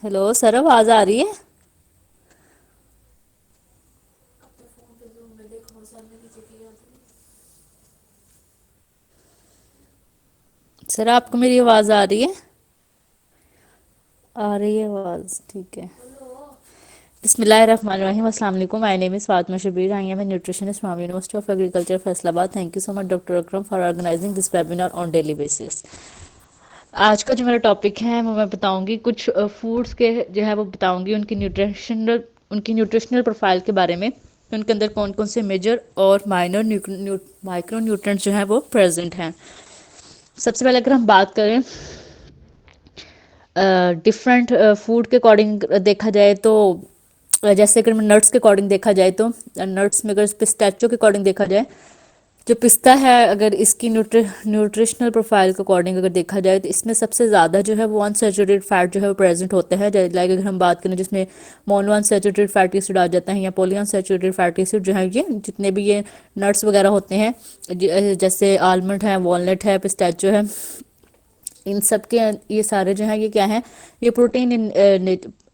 Hello sir, आवाज आ रही है? सर, आपको मेरी आवाज आ रही है? आ रही है आवाज, ठीक है। बिस्मिल्लाहिर्रहमानिर्रहीम, अस्सलाम वालेकुम। My name is Fatima Shabbir. I am a nutritionist from university of agriculture Faisalabad. Thank you so much doctor Akram for organising this webinar on daily basis. आज का जो मेरा टॉपिक है वो मैं बताऊंगी कुछ फूड्स के जो है वो बताऊंगी उनकी न्यूट्रिशनल प्रोफाइल के बारे में कि उनके अंदर कौन कौन से मेजर और माइनर माइक्रो न्यूट्रेंट्स जो है वो प्रेजेंट हैं। सबसे पहले अगर हम बात करें डिफरेंट फूड के अकॉर्डिंग देखा जाए तो जैसे अगर नट्स के अकॉर्डिंग देखा जाए तो नट्स में अगर पिस्ताचियो के अकॉर्डिंग देखा जाए, जो पिस्ता है अगर इसकी न्यूट्रिशनल प्रोफाइल के अकॉर्डिंग अगर देखा जाए तो इसमें सबसे ज़्यादा जो है वो अनसेचुरेटेड फैट जो है वो प्रेजेंट होता है। लाइक अगर हम बात करें जिसमें मोनो अनसेचुरेटेड फैटी एसिड आ जाता है या पॉली अनसेचुरेटेड फैटी एसिड जो है, ये जितने भी ये नट्स वगैरह होते हैं जैसे आलमंड है, वॉलनट है, पिस्ताचियो है, इन सब के ये सारे जो है ये क्या है, ये प्रोटीन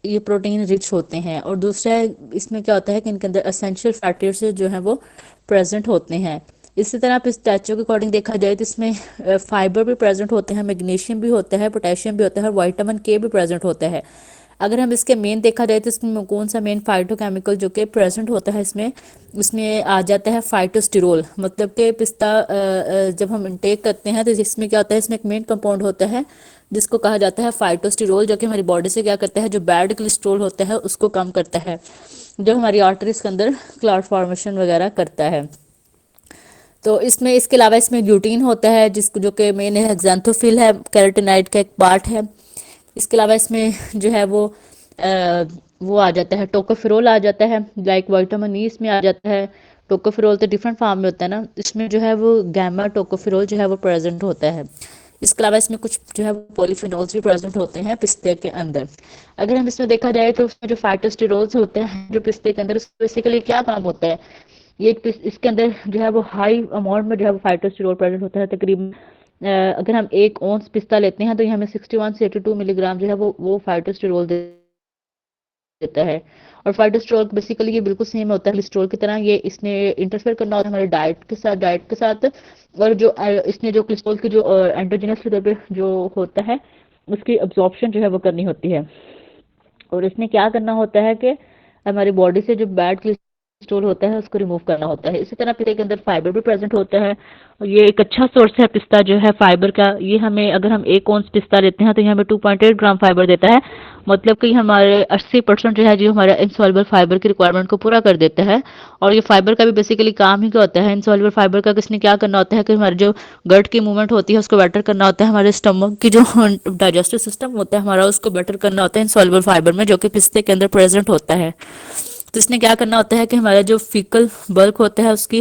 ये प्रोटीन रिच होते हैं। और दूसरा इसमें क्या होता है कि इनके अंदर असेंशियल फैटी एसिड जो है वो प्रेजेंट होते हैं। इसी तरह पिस्ताचियो के अकॉर्डिंग देखा जाए तो इसमें फाइबर भी प्रेजेंट होते हैं, मैग्नीशियम भी होता है, पोटेशियम भी होता है और विटामिन के भी प्रेजेंट होता है। अगर हम इसके मेन देखा जाए तो इसमें कौन सा मेन फाइटोकेमिकल जो कि प्रेजेंट होता है इसमें उसमें आ जाता है फाइटोस्टिरोल। मतलब कि पिस्ता जब हम इंटेक करते हैं तो इसमें क्या होता है, इसमें एक मेन कंपाउंड होता है जिसको कहा जाता है फाइटोस्टिरोल, जो कि हमारी बॉडी से क्या करता है, जो बैड कोलेस्ट्रॉल होता है उसको कम करता है, जो हमारी आर्टरीज के अंदर क्लॉट फॉर्मेशन वगैरह करता है। तो इसमें इसके अलावा इसमें ग्लूटीन होता है जिसको जो कि मेन है एक्जेंथोफिल है, कैरोटीनाइड का एक पार्ट है। इसके अलावा इसमें जो है वो आ जाता है टोकोफेरोल आ जाता है, लाइक विटामिन ई इसमें आ जाता है। टोकोफेरोल तो डिफरेंट फॉर्म में होता है ना, इसमें जो है वो गैमा टोकोफेरोल जो है वो प्रेजेंट होता है। इसके अलावा इसमें कुछ जो है वो पॉलीफिनॉल्स भी प्रेजेंट होते हैं पिस्ते के अंदर। अगर हम इसमें देखा जाए तो उसमें जो फाइटोस्टेरोल्स होते हैं जो पिस्ते के अंदर, उसमें बेसिकली क्या काम होता है, ये इसके अंदर जो है वो हाई अमाउंट में जो है वो फाइटोस्टेरोल प्रेजेंट होता है। तकरीबन अगर हम 1 औंस पिस्ता लेते हैं तो ये हमें 61 से 82 मिलीग्राम जो है वो फाइटोस्टेरोल देता है। और फाइटोस्टेरोल बेसिकली ये बिल्कुल सेम होता है कोलेस्ट्रॉल की तरह, ये इसने इंटरफेयर करना होता है हमारे डाइट के साथ। और जो इसने जो कोलेस्ट्रॉल की जो एंडोजेनस लेवल पे जो होता है उसकी अब्जॉर्प्शन जो है वो करनी होती है। और इसमें क्या करना होता है कि हमारी बॉडी से जो बैड कोलेस्ट्रॉल होता है उसको रिमूव करना होता है। इसी तरह पिस्ते के अंदर फाइबर भी प्रेजेंट होता है और ये एक अच्छा सोर्स है पिस्ता जो है फाइबर का। ये हमें अगर हम 1 औंस पिस्ता लेते हैं तो ये हमें 2.8 ग्राम फाइबर देता है। मतलब कि हमारे 80% जो है जो हमारा इनसॉल्युबल फाइबर की रिक्वायरमेंट को पूरा कर देता है। और ये फाइबर का भी बेसिकली काम ही क्या होता है, इनसॉल्युबल फाइबर का किसने क्या करना होता है कि हमारे जो गट की मूवमेंट होती है उसको बेटर करना होता है, हमारे स्टमक की जो डाइजेस्टिव सिस्टम होता है हमारा उसको बेटर करना होता है इनसॉल्युबल फाइबर में, जो कि पिस्ते के अंदर प्रेजेंट होता है। तो इसने क्या करना होता है कि हमारा जो फीकल बल्क होता है उसकी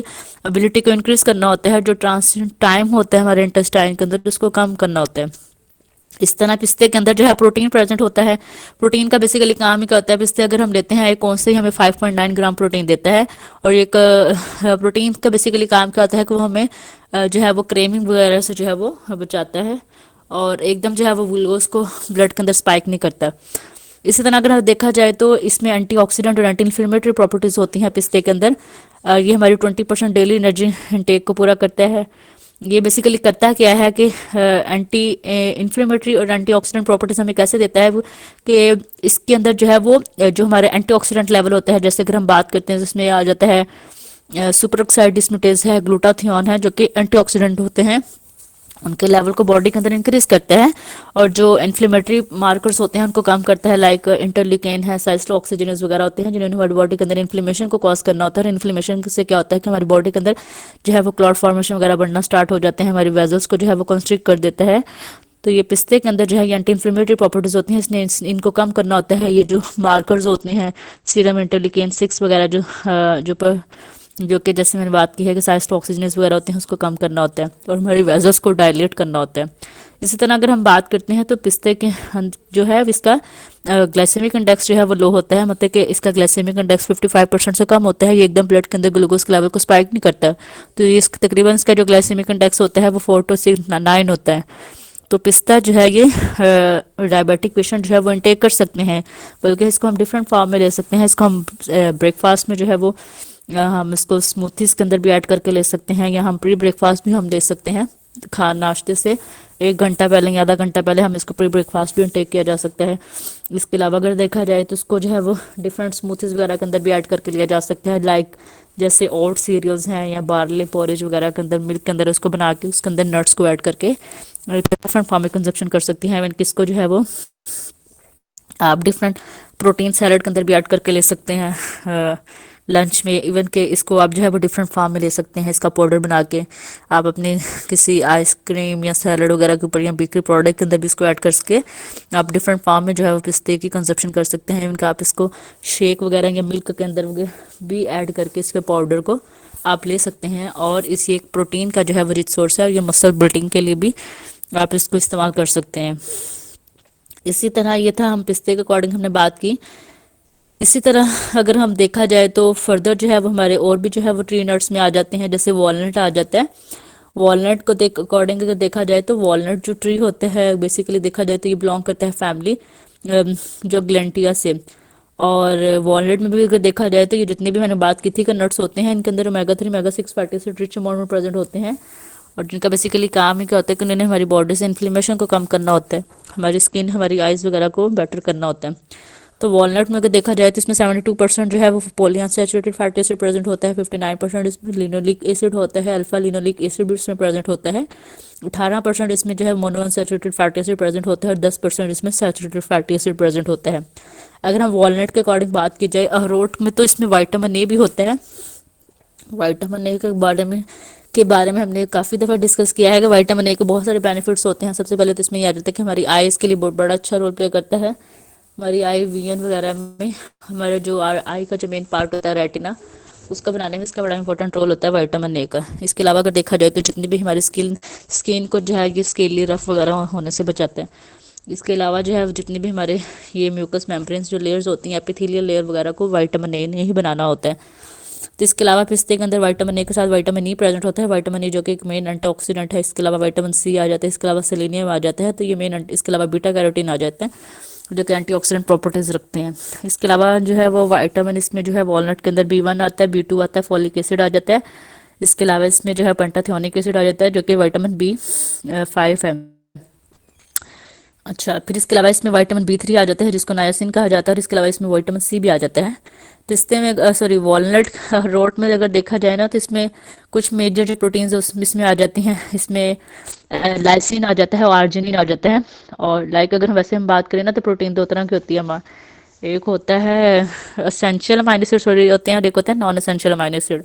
एबिलिटी को इंक्रीज करना होता है, जो ट्रांसिशन टाइम होता है हमारे इंटेस्टाइन के अंदर उसको कम करना होता है। इस तरह पिस्ते के अंदर जो है प्रोटीन प्रेजेंट होता है। प्रोटीन का बेसिकली काम ही क्या होता है, पिस्ते अगर हम लेते हैं 1 औंस से ही हमें 5.9 ग्राम प्रोटीन देता है। और एक प्रोटीन का बेसिकली काम क्या होता है कि वो हमें जो है वो क्रेमिंग वगैरह से जो है वो बचाता है और एकदम जो है वो ग्लूकोज को ब्लड के अंदर स्पाइक नहीं करता। इसी तरह अगर देखा जाए तो इसमें एंटीऑक्सीडेंट और एंटी इन्फ्लेमेटरी प्रॉपर्टीज होती हैं पिस्ते के अंदर। ये हमारी 20% डेली एनर्जी इंटेक को पूरा करता है। ये बेसिकली करता क्या है कि एंटी इन्फ्लेमेटरी और एंटीऑक्सीडेंट प्रॉपर्टीज हमें कैसे देता है कि इसके अंदर जो है वो जो हमारे एंटीऑक्सीडेंट लेवल होता है, जैसे अगर हम बात करते हैं जिसमें आ जाता है सुपर ऑक्साइड डिस्मूटेज है, ग्लूटाथियोन है, जो कि एंटीऑक्सीडेंट होते हैं, उनके लेवल को बॉडी के अंदर इंक्रीज करता है। और जो इन्फ्लेमेटरी मार्कर्स होते हैं उनको कम करता है, लाइक इंटरलिकेन है, साइस्टोऑक्सीजनेस वगैरह होते हैं जिन्होंने हमारी बॉडी के अंदर इन्फ्लेमेशन को कॉज करना होता है। इन्फ्लेमेशन से क्या होता है कि हमारी बॉडी के अंदर जो है वो क्लॉट फॉर्मेशन वगैरह बढ़ना स्टार्ट हो जाते हैं, हमारी वेजल्स को जो है वो कंस्ट्रिक्ट कर देता है। तो ये पिस्ते के अंदर जो है ये एंटी इन्फ्लेमेटरी प्रॉपर्टीज होती हैं, इसने इनको कम करना होता है। ये जो मार्कर्स होते हैं सीरम इंटरलिकेन 6 वगैरह जो कि जैसे मैंने बात की है कि साइस्ट ऑक्सीजनेस वगैरह होते हैं उसको कम करना होता है और हमारी वेजल्स को डायलेट करना होता है। इसी तरह अगर हम बात करते हैं तो पिस्ते के जो है इसका ग्लाइसेमिक इंडेक्स जो है वो लो होता है, मतलब कि इसका ग्लाइसेमिक इंडेक्स 55% से कम होता है। ये एकदम ब्लड के अंदर ग्लूकोज के लेवल को स्पाइक नहीं करता। तो ये तकरीबन इसका जो ग्लाइसेमिक इंडेक्स होता है वो 4 to 9 होता है। तो पिस्ता जो है ये डायबिटिक पेशेंट जो है वो इनटेक कर सकते हैं, बल्कि इसको हम डिफरेंट फॉर्म में ले सकते हैं। इसको हम ब्रेकफास्ट में जो है वो हम इसको स्मूथीज के अंदर भी ऐड करके ले सकते हैं, या हम प्री ब्रेकफास्ट भी हम ले सकते हैं। खा नाश्ते से 1 घंटा पहले या आधा घंटा पहले हम इसको प्री ब्रेकफास्ट भी इनटेक किया जा सकता है। इसके अलावा अगर देखा जाए तो इसको जो है वो डिफरेंट स्मूथीज वगैरह के अंदर भी ऐड करके लिया जा सकता है, लाइक जैसे ओट सीरियल्स हैं या बार्ले पोरेज वगैरह के अंदर मिल्क के अंदर उसको बना के उसके अंदर नट्स को ऐड करके डिफरेंट फॉर्म में कंजप्शन कर सकती हैं। इवन किसको जो है वो आप डिफरेंट प्रोटीन सैलड के अंदर भी ऐड करके ले सकते हैं लंच में। इवन के इसको आप जो है वो डिफरेंट फॉर्म में ले सकते हैं, इसका पाउडर बना के आप अपने किसी आइसक्रीम या सैलड वगैरह के ऊपर या बेकरी प्रोडक्ट के अंदर भी इसको ऐड करके आप डिफरेंट फॉर्म में जो है वो पिस्ते की कंजप्शन कर सकते हैं। इनका आप इसको शेक वगैरह या मिल्क के अंदर भी ऐड करके इसके पाउडर को आप ले सकते हैं, और इसी एक प्रोटीन का जो है वो रिच सोर्स है, और ये मसल बिल्डिंग के लिए भी आप इसको इस्तेमाल कर सकते हैं। इसी तरह ये था हम पिस्ते के अकॉर्डिंग हमने बात की। इसी तरह अगर हम देखा जाए तो फर्दर जो है वो हमारे और भी जो है वो ट्री नट्स में आ जाते हैं, जैसे वॉलनट आ जाता है। वॉलनट को देख अकॉर्डिंग अगर देखा जाए तो वॉलनट जो ट्री होते हैं बेसिकली देखा जाए तो ये बिलोंग करता है फैमिली जो ग्लेंटिया से। और वॉलनट में भी अगर देखा जाए तो ये जितनी भी मैंने बात की थी कि नट्स होते हैं, इनके अंदर omega 3 omega 6 fatty acid rich amount में प्रेजेंट होते हैं, और जिनका बेसिकली काम ही क्या होता है कि उन्होंने हमारी बॉडी से इन्फ्लेमेशन को कम करना होता है, हमारी स्किन हमारी आइज वगैरह को बेटर करना होता है। तो वॉलनट में अगर देखा जाए तो इसमें 72% जो है वो पॉलीअनसैचुरेटेड फैटी एसिड प्रेजेंट होता है, 59% इसमें लिनोलिक एसिड होता है, अल्फा लिनोलिक एसिड भी इसमें प्रेजेंट होता है, 18% इसमें जो है मोनोअनसैचुरेटेड फैटी एसिड प्रेजेंट होता है, और 10% इसमें सैचुरेटेड फैटी एसिड प्रेजेंट होता है। अगर हम वॉलनट के अकॉर्डिंग बात की जाए अखरोट में, तो इसमें विटामिन ए भी होता है। विटामिन ए के बारे में हमने काफ़ी दफ़ा डिस्कस किया है कि विटामिन ए के बहुत सारे बेनिफिट्स होते हैं। सबसे पहले तो इसमें ये आ जाता है कि हमारी आईज़ के लिए बहुत बड़ा अच्छा रोल प्ले करता है। हमारी आई विजन वगैरह में हमारा जो आई का जो मेन पार्ट होता है रेटिना, उसका बनाने में इसका बड़ा इंपॉर्टेंट रोल होता है विटामिन ए का। इसके अलावा अगर देखा जाए तो जितनी भी हमारी स्किन को जो है ये स्केली रफ वगैरह होने से बचाता है। इसके अलावा जो है जितनी भी हमारे ये म्यूकस मेम्ब्रेन्स जो लेयर्स होती हैं एपिथेलियल लेयर वगैरह को विटामिन ए ने ही बनाना होता है। तो इसके अलावा पिस्ते के अंदर विटामिन ए के साथ विटामिन ई प्रेजेंट होता है। विटामिन ई जो कि एक मेन एंटीऑक्सीडेंट है। इसके अलावा विटामिन सी आ जाता है, इसके अलावा सेलेनियम आ जाता है, तो ये मेन। इसके अलावा बीटा कैरोटीन आ जाते हैं जो कि एंटीऑक्सीडेंट प्रॉपर्टीज रखते हैं। इसके अलावा जो है वो विटामिन इसमें जो है वॉलनट के अंदर B1 आता है, B2 आता है, फॉलिक एसिड आ जाता है। इसके अलावा इसमें जो है पेंटाथियोनिक एसिड आ जाता है जो कि विटामिन B5 है। अच्छा, फिर इसके अलावा इसमें विटामिन B3 आ जाता है जिसको नायासिन कहा जाता है, और इसके अलावा इसमें विटामिन सी भी आ जाता है। पिस्ते में सॉरी वॉलनट रोट में अगर देखा जाए ना तो इसमें कुछ मेजर जो प्रोटीन्स इसमें आ जाती हैं। इसमें लाइसिन आ जाता है और आर्जिनिन आ जाता है। और लाइक अगर वैसे हम बात करें ना तो प्रोटीन दो तरह की होती है एक होता है असेंशियल अमाइनो एसिड सॉरी होते हैं, और एक होता है नॉन असेंशियल अमाइनो एसिड।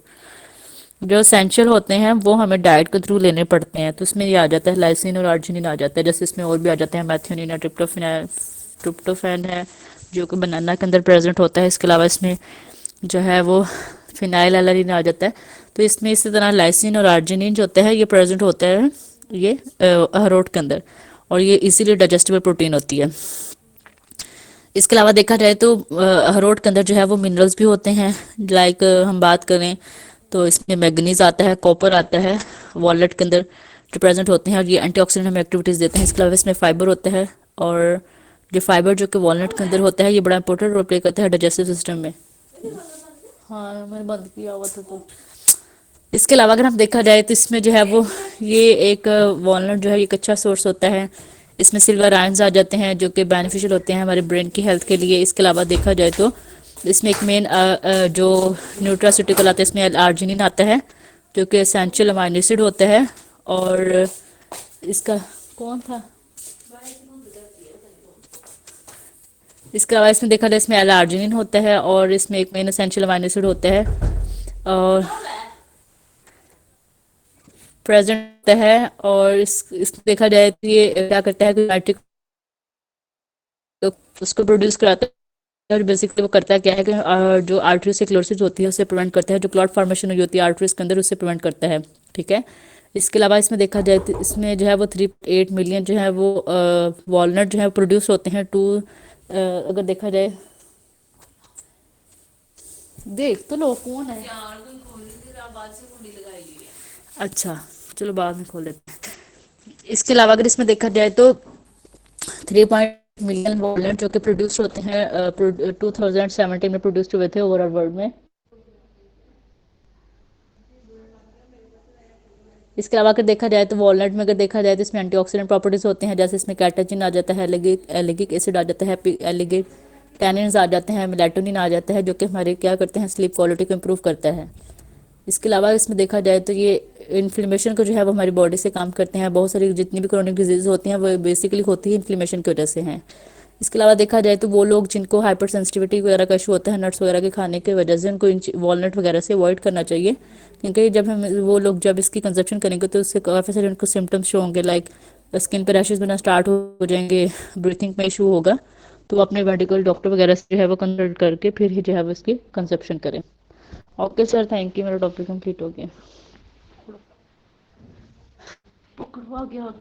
जो एसेंशियल होते हैं वो हमें डाइट के थ्रू लेने पड़ते हैं, तो इसमें ये आ जाता है लाइसिन और आर्जिनिन आ जाता है। जैसे इसमें और भी आ जाते हैं मैथियोनिन है, ट्रिप्टोफैन है जो कि बनाना के अंदर प्रेजेंट होता है। इसके अलावा इसमें जो है वो फिनाइल एलानिन आ जाता है। तो इसमें इसी तरह लाइसिन और आर्जिनिन जो होता है ये प्रेजेंट होता है ये अखरोट के अंदर, और ये इजीली डाइजेस्टेबल प्रोटीन होती है। इसके अलावा देखा जाए तो अखरोट के अंदर जो है वो मिनरल्स भी होते हैं। लाइक हम बात करें तो इसमें मैग्नीज आता है, कॉपर आता है वॉलनट के अंदर जो प्रेजेंट होते हैं, और ये एंटीऑक्सीडेंट हमें एक्टिविटीज़ देते हैं। इसके अलावा इसमें फाइबर होता है, और जो फाइबर जो कि वॉलनट के अंदर होता है ये बड़ा इंपॉर्टेंट रोल प्ले करता है डाइजेस्टिव सिस्टम में। हाँ मैंने बंद किया हुआ था तो। इसके अलावा अगर हम देखा जाए तो इसमें जो है वो ये एक वॉलनट जो है एक अच्छा सोर्स होता है। इसमें सिल्वर आयंस आ जाते हैं जो कि बेनिफिशियल होते हैं हमारे ब्रेन की हेल्थ के लिए। इसके अलावा देखा जाए तो इसमें एक मेन जो न्यूट्रास्यूटिकल आता है इसमें आर्जिनिन आता है जो कि एसेंशियल अमाइनो एसिड होता है। और इसका कौन था इसके अलावा इसमें देखा जाए इसमें एल-आर्जिनिन होता है, और इसमें एक मेन एसेंशियल अमाइनो एसिड होता है और प्रेजेंट होता है। और इस देखा जाए तो ये क्या करता है कि नाइट्रिक उसको प्रोड्यूस कराता है, और बेसिकली वो करता है क्या है कि जो आर्टरीओस्क्लेरोसिस होती है उसे प्रिवेंट करता है, जो क्लॉट फॉर्मेशन हुई होती है आर्टरीज के अंदर उससे प्रिवेंट करता है। ठीक है। इसके अलावा इसमें देखा जाए तो इसमें जो है वो 3.8 मिलियन जो है वो वॉलनट जो है प्रोड्यूस होते हैं टू अगर देखा जाए देख तो लो कौन है। अच्छा चलो बाद में खोल लेते हैं। इसके अलावा अगर इसमें देखा जाए तो 3 मिलियन वॉलनट जो कि प्रोड्यूस होते हैं 2017 में प्रोड्यूस हुए थे ओवरऑल वर्ल्ड में। इसके अलावा अगर देखा जाए तो वॉलनट में अगर देखा जाए तो इसमें एंटीऑक्सीडेंट प्रॉपर्टीज होते हैं, जैसे इसमें कैटाचिन आ जाता है, एलिगिक एसिड आ जाता है, एलिगेट टैनिन्स आ जाते हैं, मेलाटोनिन आ जाता है, जो कि हमारे क्या करते हैं स्लीप क्वालिटी को इम्प्रूव करता है। इसके अलावा इसमें देखा जाए तो ये इन्फ्लेमेशन को जो है वो हमारी बॉडी से काम करते हैं। बहुत सारी जितनी भी क्रोनिक डिजीज होती हैं वो बेसिकली होती है इन्फ्लेमेशन की वजह से हैं। इसके अलावा देखा जाए तो वो लोग जिनको हाइपर सेंसिटिविटी वगैरह का इशू होता है नट्स वगैरह के खाने की वजह से, उनको वॉलनट वगैरह से अवॉइड करना चाहिए, क्योंकि जब हम वो लोग जब इसकी कंजप्शन करेंगे तो उससे काफ़ी सारे उनको सिम्टम्स शो होंगे, लाइक स्किन पर रैशेज बनना स्टार्ट हो जाएंगे, ब्रीथिंग में इशू होगा। तो वो अपने मेडिकल डॉक्टर वगैरह से जो है वो कंसल्ट करके फिर ही जो है वो इसकी कंजप्शन करें। ओके सर, थैंक यू, मेरा टॉपिक कंप्लीट हो गया। पकड़वा गया।